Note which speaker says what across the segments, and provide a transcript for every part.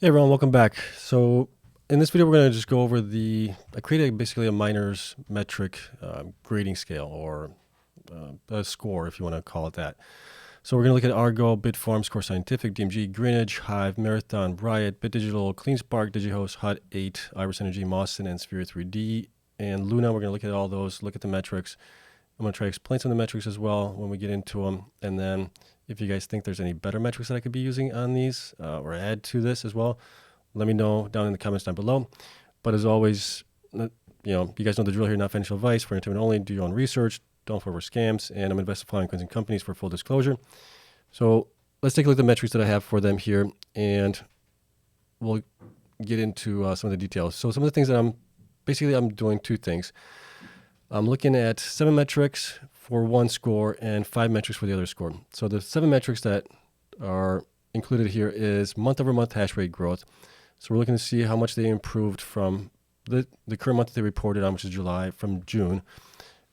Speaker 1: Hey everyone, welcome back. So in this video, we're going to just go over I created basically a miner's metric grading scale or a score, if you want to call it that. So we're going to look at Argo, Bitfarm, Score Scientific, DMG, Greenwich, Hive, Marathon, Riot, BitDigital, CleanSpark, DigiHost, Hut 8, Iris Energy, Mawson, and Sphere 3D. And Luna, we're going to look at all those, look at the metrics. I'm going to try to explain some of the metrics as well when we get into them. And then if you guys think there's any better metrics that I could be using on these or add to this as well, let me know down in the comments down below. But as always, you guys know the drill here, not financial advice, for entertainment only. Do your own research. Don't fall for scams. And I'm investing in following coins and companies for full disclosure. So let's take a look at the metrics that I have for them here, and we'll get into some of the details. So some of the things that I'm doing two things. I'm looking at 7 metrics for one score and 5 metrics for the other score. So the 7 metrics that are included here is month-over-month hash rate growth. So we're looking to see how much they improved from the current month that they reported on, which is July, from June.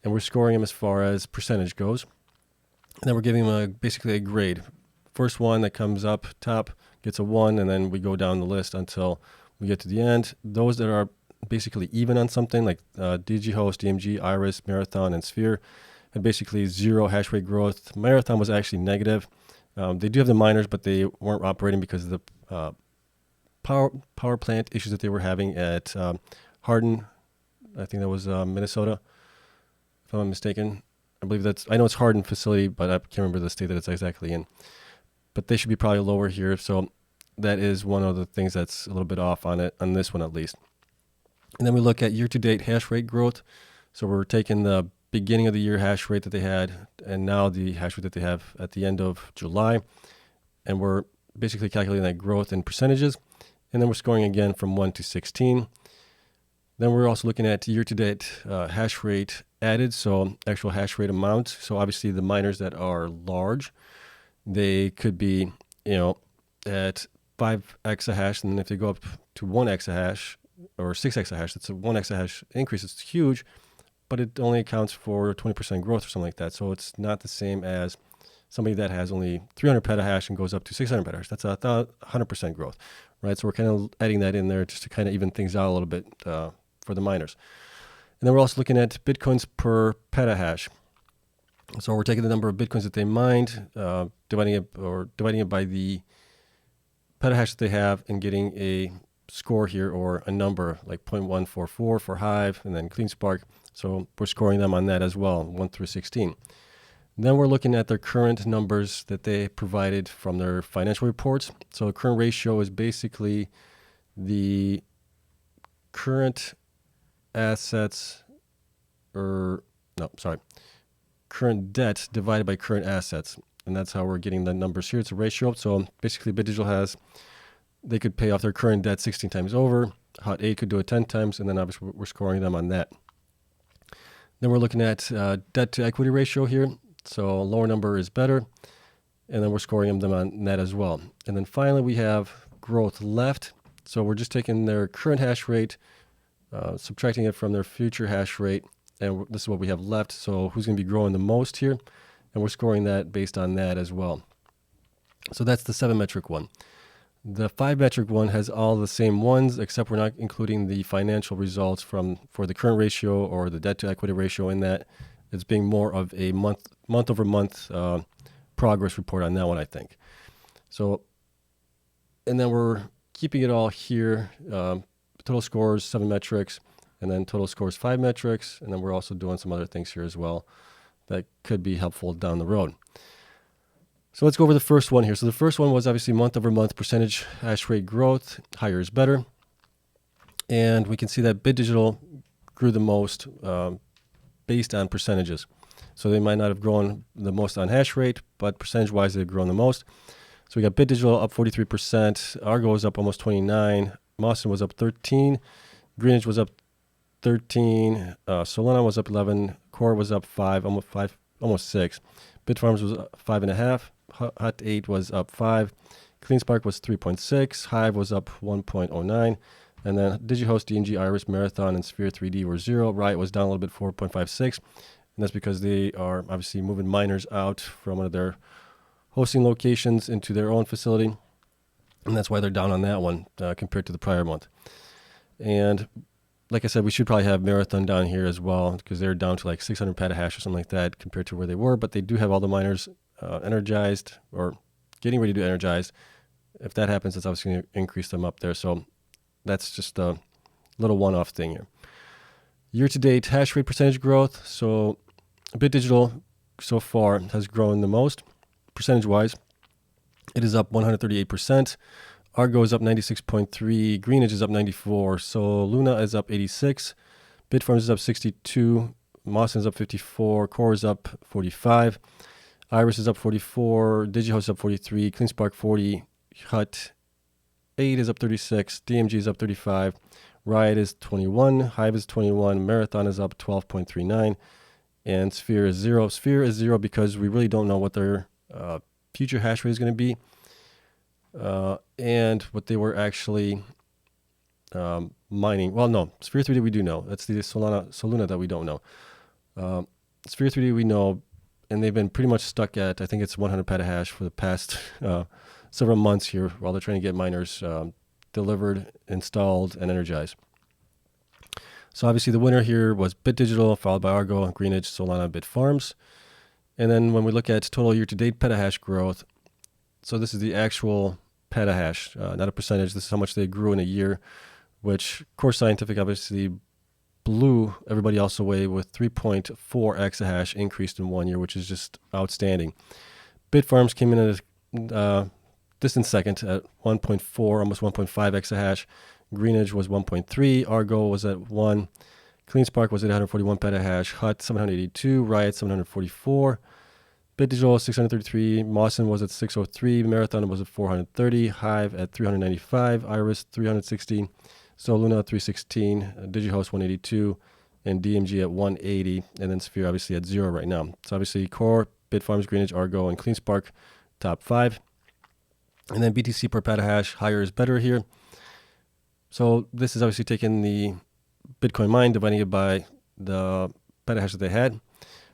Speaker 1: And we're scoring them as far as percentage goes. And then we're giving them basically a grade. First one that comes up top gets a 1, and then we go down the list until we get to the end. Those that are basically even on something like DigiHost, DMG, Iris, Marathon, and Sphere had basically 0 hash rate growth. Marathon was actually negative. They do have the miners, but they weren't operating because of the power plant issues that they were having at Hardin. I think that was Minnesota, if I'm not mistaken. I know it's Hardin facility, but I can't remember the state that it's exactly in. But they should be probably lower here. So that is one of the things that's a little bit off on this one at least. And then we look at year-to-date hash rate growth. So we're taking the beginning of the year hash rate that they had and now the hash rate that they have at the end of July. And we're basically calculating that growth in percentages. And then we're scoring again from 1 to 16. Then we're also looking at year-to-date hash rate added, so actual hash rate amount. So obviously the miners that are large, they could be, at 5 exahash, and then if they go up to 1 exahash, or 6 exahash, that's a 1 exahash increase. It's huge, but it only accounts for 20% growth or something like that. So it's not the same as somebody that has only 300 petahash and goes up to 600 petahash. That's 100% growth, right? So we're kind of adding that in there just to kind of even things out a little bit for the miners. And then we're also looking at Bitcoins per petahash. So we're taking the number of Bitcoins that they mined, dividing it by the petahash that they have, and getting a score here or a number like 0.144 for Hive and then CleanSpark. So we're scoring them on that as well, 1 through 16. Then we're looking at their current numbers that they provided from their financial reports. So the current ratio is basically the current assets, current debt divided by current assets. And that's how we're getting the numbers here. It's a ratio. So basically BitDigital they could pay off their current debt 16 times over. Hut 8 could do it 10 times, and then obviously we're scoring them on that. Then we're looking at debt to equity ratio here. So a lower number is better, and then we're scoring them on that as well. And then finally we have growth left. So we're just taking their current hash rate, subtracting it from their future hash rate, and this is what we have left. So who's going to be growing the most here? And we're scoring that based on that as well. So that's the 7 metric one. The 5 metric one has all the same ones, except we're not including the financial results for the current ratio or the debt to equity ratio in that. It's being more of a month over month progress report on that one, I think. So, and then we're keeping it all here. Total scores, 7 metrics, and then total scores, 5 metrics. And then we're also doing some other things here as well that could be helpful down the road. So let's go over the first one here. So the first one was obviously month over month percentage hash rate growth. Higher is better. And we can see that BitDigital grew the most based on percentages. So they might not have grown the most on hash rate, but percentage-wise they've grown the most. So we got BitDigital up 43%. Argo was up almost 29%. Mawson was up 13%. Greenwich was up 13%. Solana was up 11%. Core was up 5%, almost 6%. Bitfarms was up 5.5%. Hut 8 was up 5%. CleanSpark was 3.6%. Hive was up 1.09%. And then DigiHost, DMG, Iris, Marathon, and Sphere 3D were 0. Riot was down a little bit, 4.56%. And that's because they are obviously moving miners out from one of their hosting locations into their own facility. and that's why they're down on that one compared to the prior month. And like I said, we should probably have Marathon down here as well because they're down to like 600 petahash or something like that compared to where they were, but they do have all the miners energized or getting ready to energize. If that happens, that's obviously going to increase them up there. So that's just a little one-off thing here. Year-to-date hash rate percentage growth. So Bit Digital so far has grown the most percentage-wise. It is up 138%. Argo is up 96.3. Greenidge is up 94. So Luna is up 86. Bitfarms is up 62. Mawson is up 54. Core is up 45. Iris is up 44. DigiHost is up 43. CleanSpark 40. Hut 8 is up 36. DMG is up 35. Riot is 21. Hive is 21. Marathon is up 12.39. And Sphere is 0. Sphere is 0 because we really don't know what their future hash rate is going to be. And what they were actually mining. Well, no, Sphere 3D we do know. That's the Soluna that we don't know. Sphere 3D we know, and they've been pretty much stuck at, I think it's 100 petahash for the past several months here while they're trying to get miners delivered, installed, and energized. So obviously the winner here was Bit Digital, followed by Argo, Greenidge, Solana, Bitfarms. And then when we look at total year-to-date petahash growth, so this is the actual petahash, not a percentage. This is how much they grew in a year, which Core Scientific obviously blew everybody else away with 3.4 exahash increased in 1 year, which is just outstanding. Bitfarms came in at a distant second at 1.4, almost 1.5 exahash. Greenidge was 1.3. Argo was at 1. CleanSpark was at 141 petahash. Hut 782. Riot 744. Bit Digital 633. Mawson was at 603. Marathon was at 430. Hive at 395. Iris 360. Soluna 316. DigiHost 182. And DMG at 180. And then Sphere obviously at 0 right now. So obviously Core, Bitfarms, Greenidge, Argo, and CleanSpark top 5. And then BTC per petahash, higher is better here. So this is obviously taking the Bitcoin mine, dividing it by the petahash that they had.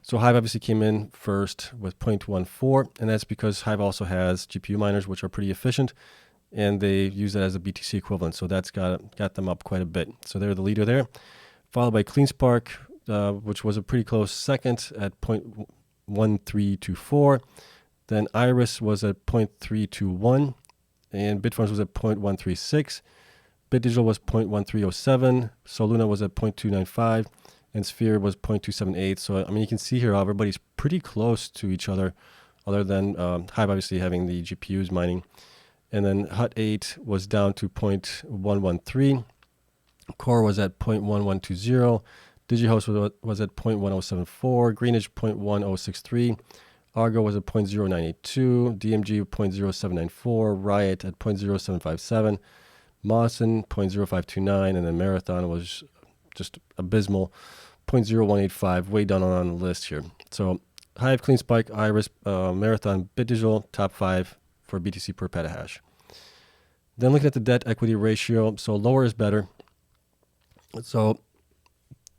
Speaker 1: So Hive obviously came in first with 0.14, and that's because Hive also has GPU miners, which are pretty efficient, and they use that as a BTC equivalent. So that's got them up quite a bit. So they're the leader there, followed by CleanSpark, which was a pretty close second at 0.1324. Then Iris was at 0.321, and Bitfarms was at 0.136. Bit Digital was 0.1307. Soluna was at 0.295. And Sphere was 0.278. So, I mean, you can see here how everybody's pretty close to each other than Hive obviously having the GPUs mining. And then Hut 8 was down to 0.113. Core was at 0.1120. DigiHost was at 0.1074. Greenidge 0.1063. Argo was at 0.0982. DMG 0.0794. Riot at 0.0757. Mawson 0.0529. And then Marathon was just abysmal, 0.0185, way down on the list here. So Hive, CleanSpark, Iris, Marathon, Bit Digital, top 5 for BTC per petahash. Then looking at the debt equity ratio, so lower is better. So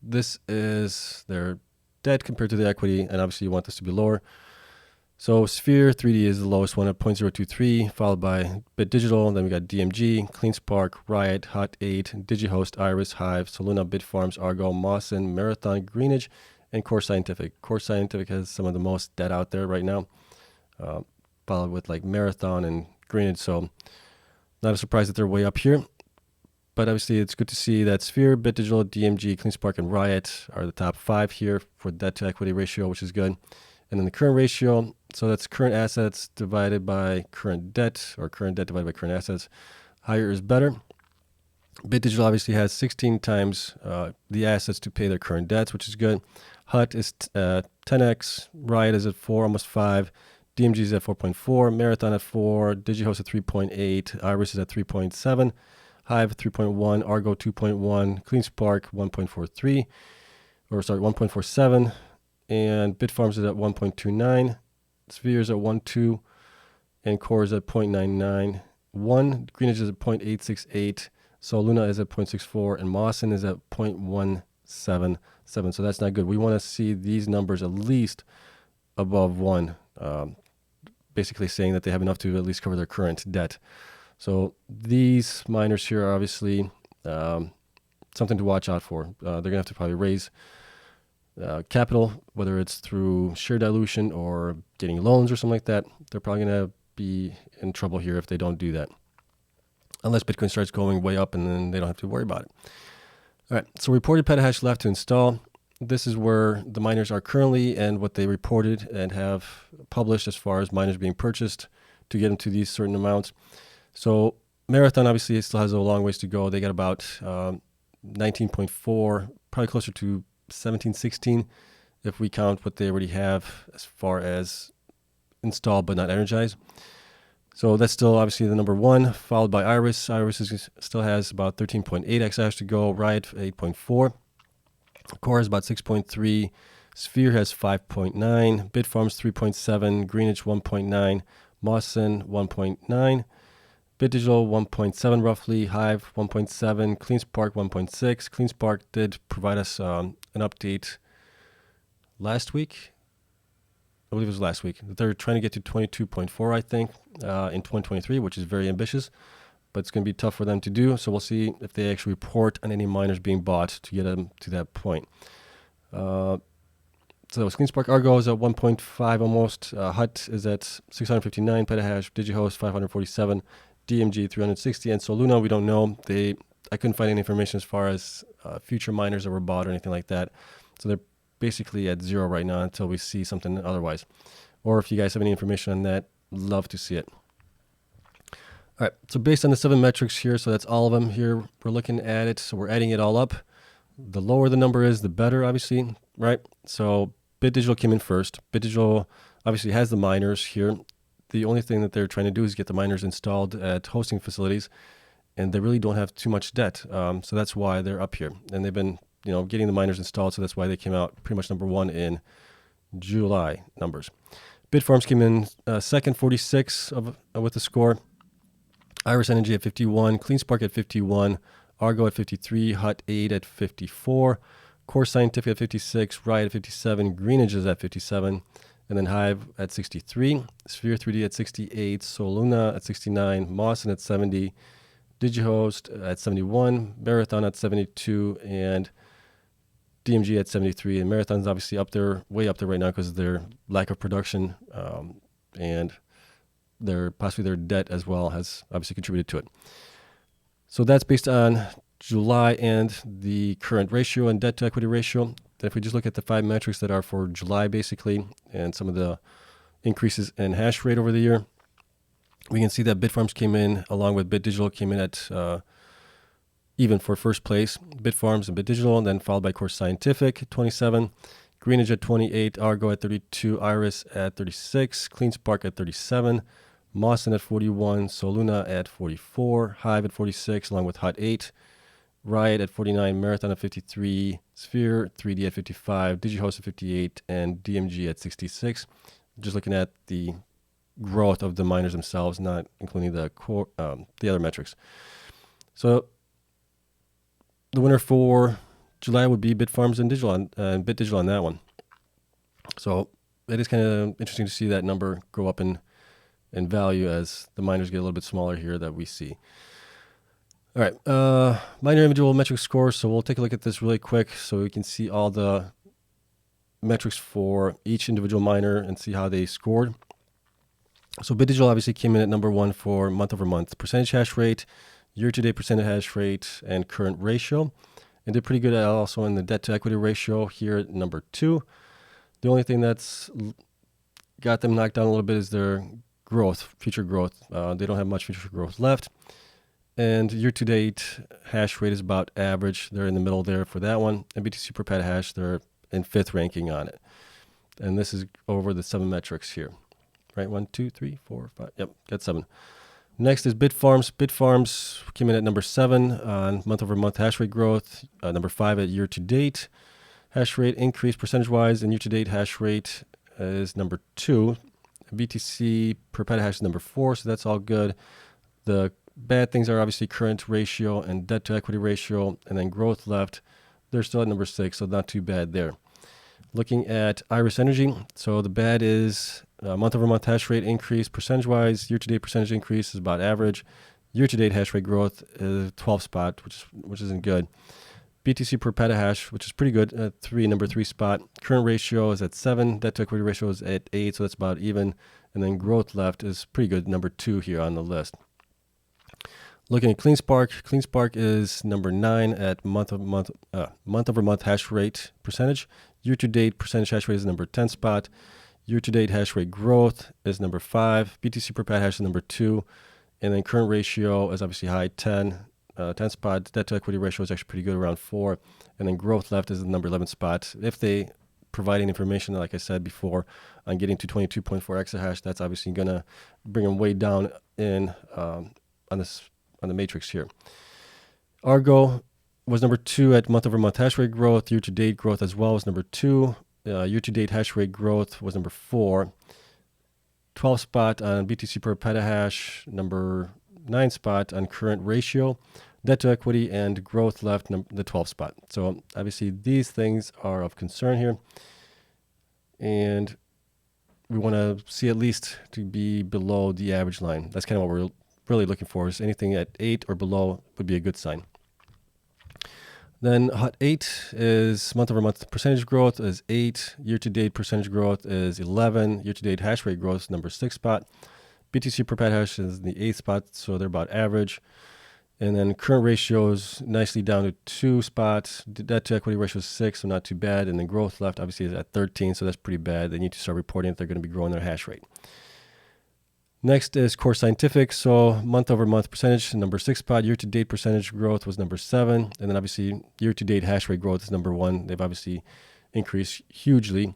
Speaker 1: this is their debt compared to the equity, and obviously you want this to be lower. So Sphere 3D is the lowest one at 0.023, followed by Bit Digital. Then we got DMG, CleanSpark, Riot, Hut 8, DigiHost, Iris, Hive, Soluna, Bitfarms, Argo, Mawson, Marathon, Greenidge, and Core Scientific. Core Scientific has some of the most debt out there right now, followed with like Marathon and Greenidge. So not a surprise that they're way up here. But obviously it's good to see that Sphere, Bit Digital, DMG, CleanSpark, and Riot are the top 5 here for debt to equity ratio, which is good. And then the current ratio, so that's current assets divided by current debt, or current debt divided by current assets. Higher is better. Bit Digital obviously has 16 times the assets to pay their current debts, which is good. Hut is 10x. Riot is at 4, almost 5. DMG is at 4.4. Marathon at 4. DigiHost at 3.8. Iris is at 3.7. Hive 3.1. Argo 2.1. CleanSpark 1.43. 1.47. And Bitfarms is at 1.29. Sphere is at 1.2. And Core is at 0.991. Greenidge is at 0.868. Soluna is at 0.64. And Mawson is at 0.177. So that's not good. We want to see these numbers at least above 1. Basically saying that they have enough to at least cover their current debt. So these miners here are obviously something to watch out for. They're going to have to probably raise capital, whether it's through share dilution or getting loans or something like that. They're probably going to be in trouble here if they don't do that. Unless Bitcoin starts going way up and then they don't have to worry about it. All right, so reported petahash left to install. This is where the miners are currently and what they reported and have published as far as miners being purchased to get them to these certain amounts. So Marathon obviously still has a long ways to go. They got about 19.4, probably closer to 17, 16 if we count what they already have as far as installed but not energized. So that's still obviously the number one, followed by Iris. Iris still has about 13.8 exahash to go. Riot 8.4. Core has about 6.3. Sphere has 5.9. Bitfarms 3.7. Greenwich 1.9. Mawson 1.9. BitDigital 1.7 roughly. Hive 1.7. CleanSpark 1.6. CleanSpark did provide us an update last week. I believe it was last week. They're trying to get to 22.4, I think, in 2023, which is very ambitious, but it's going to be tough for them to do. So we'll see if they actually report on any miners being bought to get them to that point. So CleanSpark Argo is at 1.5 almost. Hut is at 659 petahash. DigiHost 547. DMG 360. And Soluna, we don't know. I couldn't find any information as far as future miners that were bought or anything like that. So they're basically at zero right now until we see something otherwise. Or if you guys have any information on that, love to see it. All right, so based on the 7 metrics here, so that's all of them here, we're looking at it, so we're adding it all up. The lower the number is, the better, obviously, right? So BitDigital came in first. BitDigital obviously has the miners here. The only thing that they're trying to do is get the miners installed at hosting facilities, and they really don't have too much debt. So that's why they're up here. And they've been getting the miners installed, so that's why they came out pretty much number one in July numbers. Bitfarms came in second, 46 with the score. Iris Energy at 51, CleanSpark at 51, Argo at 53, Hut 8 at 54, Core Scientific at 56, Riot at 57, Greenwich is at 57, and then Hive at 63, Sphere 3D at 68, Soluna at 69, Mawson at 70, DigiHost at 71, Marathon at 72, and DMG at 73. And Marathon's obviously up there, way up there right now because of their lack of production, and possibly their debt as well has obviously contributed to it. So that's based on July and the current ratio and debt to equity ratio. Then if we just look at the 5 metrics that are for July basically, and some of the increases in hash rate over the year, we can see that Bitfarms came in along with BitDigital came in at even for first place. Bitfarms and BitDigital, and then followed by Core Scientific at 27, Greenwich at 28, Argo at 32, Iris at 36, CleanSpark at 37, Mawson at 41, Soluna at 44, Hive at 46, along with Hut 8, Riot at 49, Marathon at 53, Sphere 3D at 55, DigiHost at 58, and DMG at 66. Just looking at the growth of the miners themselves, not including the other metrics. So the winner for July would be Bitfarms and BitDigital on that one. So it is kind of interesting to see that number go up in value as the miners get a little bit smaller here that we see. All right, miner individual metric scores. So we'll take a look at this really quick so we can see all the metrics for each individual miner and see how they scored. So BitDigital obviously came in at number 1 for month-over-month percentage hash rate, year-to-date percentage hash rate, and current ratio. And did pretty good also in the debt-to-equity ratio here at number 2. The only thing that's got them knocked down a little bit is their growth, future growth. They don't have much future growth left. And year-to-date hash rate is about average. They're in the middle there for that one. And BTC per petahash, they're in 5th ranking on it. And this is over the 7 metrics here. Right, 1, 2, 3, 4, 5. Yep, got 7. Next is Bitfarms. Bitfarms came in at number 7 on month-over-month hash rate growth. Number 5 at year-to-date hash rate increase percentage-wise, and year-to-date hash rate is number 2. BTC per petahash is number 4, so that's all good. The bad things are obviously current ratio and debt-to-equity ratio, and then growth left. They're still at number 6, so not too bad there. Looking at Iris Energy, so the bad is month-over-month hash rate increase percentage-wise. Year-to-date percentage increase is about average. Year-to-date hash rate growth is 12 spot, which isn't good. BTC per petahash, which is pretty good at number three spot. Current ratio is at 7. Debt to equity ratio is at 8, so that's about even. And then growth left is pretty good, number 2 here on the list. Looking at CleanSpark is number 9 at month-over-month hash rate percentage. Year-to-date percentage hash rate is number 10 spot. Year-to-date hash rate growth is number 5. BTC per petahash is number 2. And then current ratio is obviously high, 10 spot. Debt to equity ratio is actually pretty good, around 4. And then growth left is the number 11 spot. If they provide any information, like I said before, on getting to 22.4 exahash, that's obviously going to bring them way down in on the matrix here. Argo was number 2 at month-over-month hash rate growth. Year-to-date growth as well was number 2. Year-to-date hash rate growth was number 4. 12 spot on BTC per petahash, number 9 spot on current ratio, debt to equity, and growth left the 12 spot. So obviously these things are of concern here, and we want to see at least to be below the average line. That's kind of what we're really looking for. Is anything at 8 or below would be a good sign. Then hot 8 is month-over-month percentage growth is 8. Year-to-date percentage growth is 11. Year-to-date hash rate growth is number 6 spot. BTC per petahash is the 8th spot, so they're about average. And then current ratio is nicely down to 2 spots. Debt to equity ratio is 6, so not too bad. And then growth left obviously is at 13, so that's pretty bad. They need to start reporting if they're going to be growing their hash rate. Next is Core Scientific. So month-over-month percentage, number 6 spot. Year-to-date percentage growth was number 7. And then obviously year-to-date hash rate growth is number 1. They've obviously increased hugely.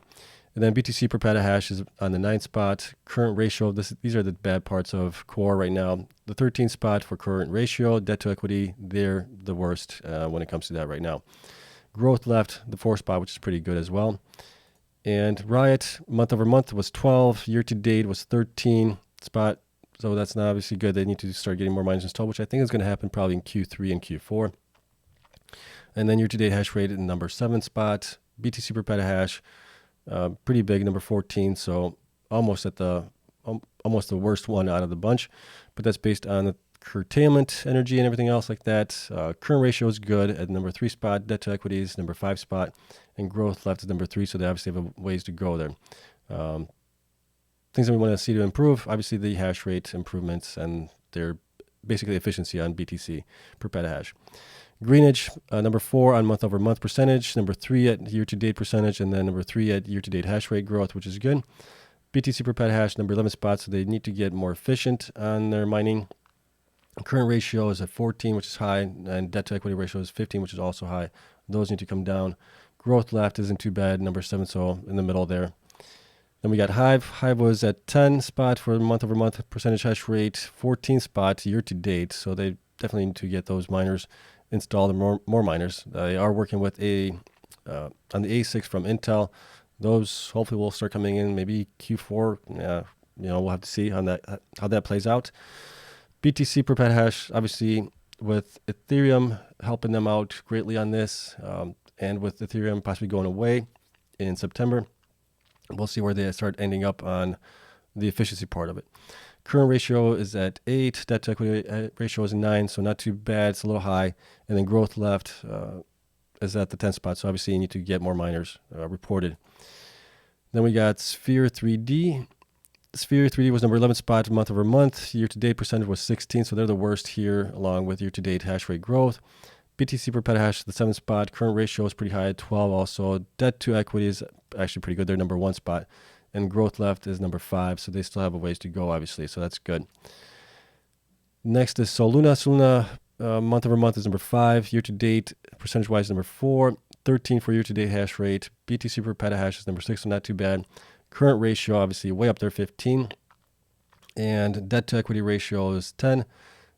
Speaker 1: And then BTC per petahash is on the 9th spot. Current ratio, these are the bad parts of Core right now. The 13th spot for current ratio. Debt to equity, they're the worst when it comes to that right now. Growth left, the 4th spot, which is pretty good as well. And Riot, month-over-month was 12. Year-to-date was 13 spot, so that's not obviously good. They need to start getting more miners installed, which I think is going to happen probably in Q3 and Q4. And then year-to-date hash rate in number 7 spot. BTC per petahash, pretty big, number 14, so almost the worst one out of the bunch. But that's based on the curtailment energy and everything else like that. Current ratio is good at number 3 spot. Debt to equity is number 5 spot, and growth left is number 3. So they obviously have a ways to go there. Things that we want to see to improve, obviously the hash rate improvements and their basically efficiency on BTC per petahash. Greenidge, number 4 on month-over-month percentage, number 3 at year-to-date percentage, and then number 3 at year-to-date hash rate growth, which is good. BTC per petahash, number 11 spot, so they need to get more efficient on their mining. Current ratio is at 14, which is high, and debt to equity ratio is 15, which is also high. Those need to come down. Growth left isn't too bad, number 7, so in the middle there. Then we got Hive. Hive was at 10 spot for month-over-month percentage hash rate, 14 spot year-to-date. So they definitely need to get those miners installed and more miners. They are working with on the A6 from Intel. Those hopefully will start coming in maybe Q4. We'll have to see on that how that plays out. BTC per petahash, obviously with Ethereum helping them out greatly on this, and with Ethereum possibly going away in September. We'll see where they start ending up on the efficiency part of it. Current ratio is at 8. Debt to equity ratio is 9, so not too bad. It's a little high. And then growth left is at the 10th spot. So obviously you need to get more miners reported. Then we got Sphere 3D. Sphere 3D was number 11 spot month over month. Year-to-date percentage was 16, so they're the worst here, along with year-to-date hash rate growth. BTC per petahash, the 7th spot. Current ratio is pretty high at 12 also. Debt to equity is actually pretty good. They're number 1 spot. And growth left is number 5, so they still have a ways to go, obviously, so that's good. Next is Soluna. Soluna, month over month is number 5. Year-to-date, percentage-wise, number 4. 13 for year-to-date hash rate. BTC per petahash is number 6, so not too bad. Current ratio, obviously, way up there, 15. And debt to equity ratio is 10.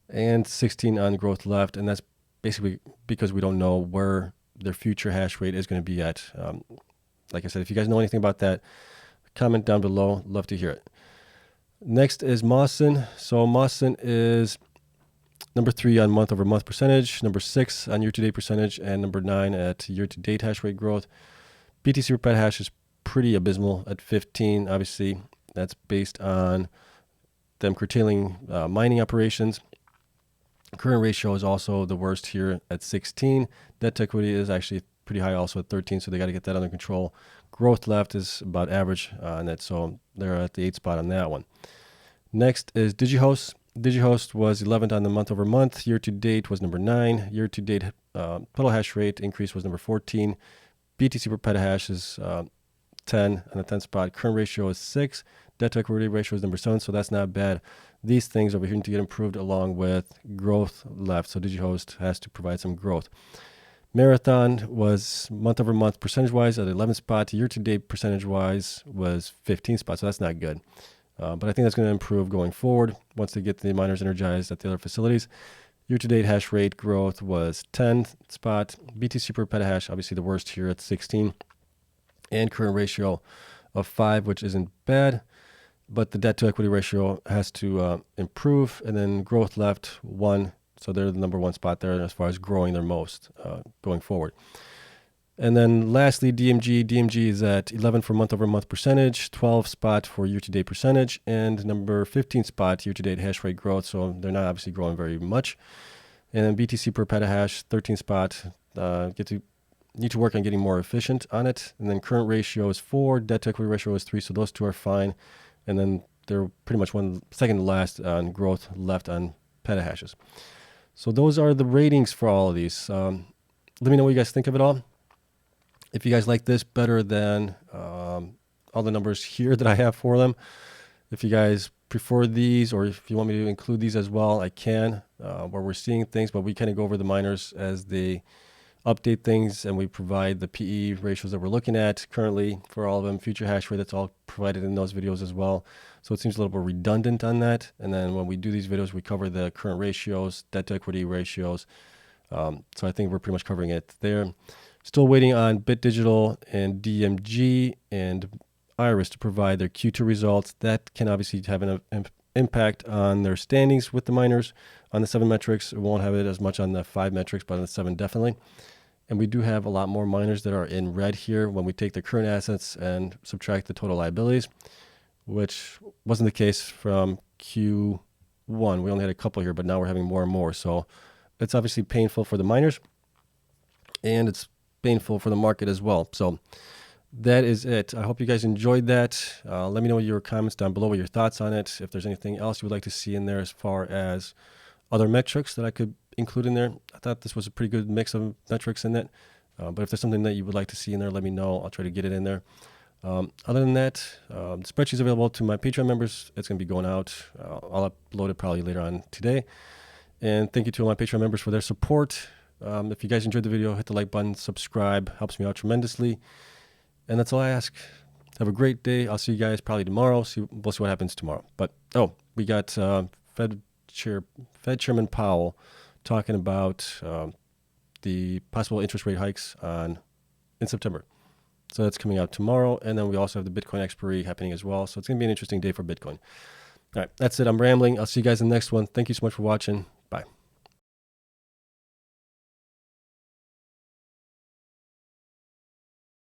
Speaker 1: And 16 on growth left, and that's basically because we don't know where their future hash rate is going to be at. Like I said, if you guys know anything about that, comment down below. Love to hear it. Next is Mawson. So Mawson is number 3 on month-over-month percentage, number 6 on year-to-date percentage, and number 9 at year-to-date hash rate growth. BTC per petahash is pretty abysmal at 15. Obviously, that's based on them curtailing mining operations. Current ratio is also the worst here at 16. Debt to equity is actually pretty high also at 13, so they got to get that under control. Growth left is about average on it, so they're at the 8 spot on that one. Next is DigiHost. DigiHost was 11th on the month over month. Year to date was number 9. Year to date total hash rate increase was number 14. BTC per petahash is 10 on the 10th spot. Current ratio is 6. Debt to equity ratio is number 7, so that's not bad. These things over here need to get improved along with growth left, so DigiHost has to provide some growth. Marathon was month over month percentage-wise at 11th spot. Year-to-date percentage-wise was 15th spot, so that's not good. But I think that's going to improve going forward once they get the miners energized at the other facilities. Year-to-date hash rate growth was 10th spot. BTC per petahash, obviously the worst here at 16. And current ratio of 5, which isn't bad. But the debt to equity ratio has to improve. And then growth left 1. So they're the number 1 spot there as far as growing their most going forward. And then lastly, DMG. DMG is at 11 for month over month percentage, 12 spot for year-to-date percentage, and number 15 spot year-to-date hash rate growth. So they're not obviously growing very much. And then BTC per petahash, 13 spot. Need to work on getting more efficient on it. And then current ratio is 4, debt to equity ratio is 3. So those two are fine. And then they're pretty much second to last on growth left on petahashes. So those are the ratings for all of these. Let me know what you guys think of it all. If you guys like this better than all the numbers here that I have for them, if you guys prefer these or if you want me to include these as well, I can, where we're seeing things, but we kind of go over the miners as they update things, and we provide the PE ratios that we're looking at currently for all of them, future hash rate, that's all provided in those videos as well. So it seems a little bit redundant on that. And then when we do these videos, we cover the current ratios, debt to equity ratios. So I think we're pretty much covering it there. Still waiting on BitDigital and DMG and Iris to provide their Q2 results. That can obviously have an impact on their standings with the miners on the 7 metrics. It won't have it as much on the 5 metrics, but on the 7 definitely. And we do have a lot more miners that are in red here when we take the current assets and subtract the total liabilities, which wasn't the case from Q1. We only had a couple here, but now we're having more and more. So it's obviously painful for the miners, and it's painful for the market as well. So that is it. I hope you guys enjoyed that. Let me know your comments down below, what your thoughts on it. If there's anything else you would like to see in there as far as other metrics that I could include in there. I thought this was a pretty good mix of metrics in it. But if there's something that you would like to see in there, let me know. I'll try to get it in there. Other than that, the spreadsheet is available to my Patreon members. It's going to be going out. I'll upload it probably later on today. And thank you to all my Patreon members for their support. If you guys enjoyed the video, hit the like button, subscribe. Helps me out tremendously. And that's all I ask. Have a great day. I'll see you guys probably tomorrow. We'll see what happens tomorrow. But, we got Fed Chairman Powell talking about the possible interest rate hikes in September. So that's coming out tomorrow. And then we also have the Bitcoin expiry happening as well. So it's going to be an interesting day for Bitcoin. All right, that's it. I'm rambling. I'll see you guys in the next one. Thank you so much for watching.